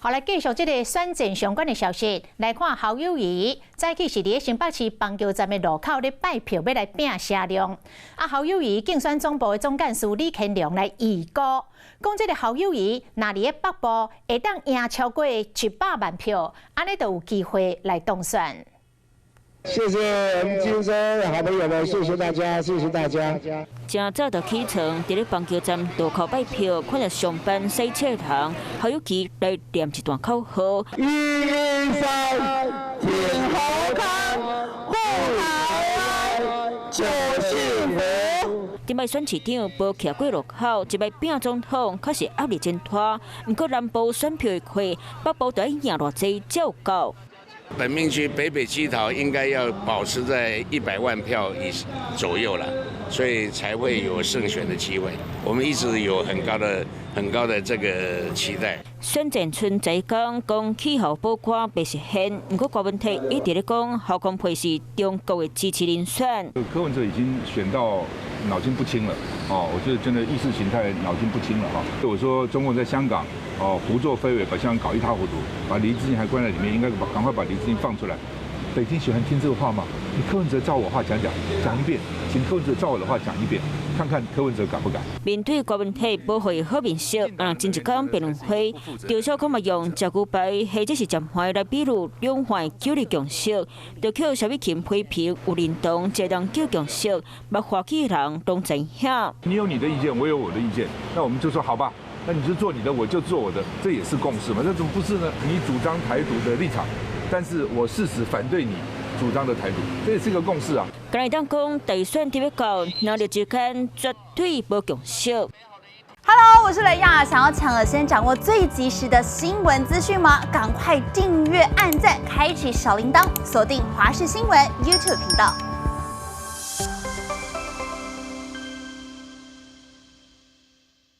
好，来继续这个选战相关的消息，来看侯友宜早起是伫新北市邦桥站的路口咧拜票，要来拼车辆。侯友宜竞选总部的总干事李乾隆来预估，讲这个侯友宜若伫咧北部会当赢超过100万票，安尼就有机会来当选。 谢谢我们金生好朋友们，谢谢大家，谢谢大家。正早就起床，伫咧邦桥站路口拜票，看着上班洗车堂，侯友宜来念一段口号：113，挺好康，护台湾，救幸福。今摆选市长无徛过路口，一摆拼总统，确实压力真大。不过南部选票会亏，北部就要赢偌济才有够。 本命区北北基桃应该要保持在100万票左右了，所以才会有胜选的机会。我们一直有很高的这个期待。选战村在讲气候保官未实现，不过郭文泰一直咧讲侯康培是中国的支持人选。柯文哲已经选到脑筋不清了哦，我觉得真的意识形态脑筋不清了哈。我说中共在香港胡作非为，把香港搞一塌糊涂，把黎智英还关在里面，应该赶快把黎智英放出来。北京喜欢听这个话吗？你柯文哲照我话讲一遍，请柯文哲照我的话讲一遍，看看柯文哲敢不敢？面对郭文泰无会好面色，前一天辩论会，赵少康嘛用食牛排或者是食花来比喻两岸九日共识，就靠萧美琴批评有认同这人叫共识，把花起的人拢知晓。你有你的意见，我有我的意见，那我们就说好吧。 那你就做你的，我就做我的，这也是共识嘛？那怎么不是呢？你主张台独的立场，但是我誓死反对你主张的台独，这也是一个共识啊。刚才当讲大选特别到，哪里之间绝对无共识。Hello， 我是雷亚，想要抢先掌握最及时的新闻资讯吗？赶快订阅、按赞、开启小铃铛，锁定华视新闻 YouTube 频道。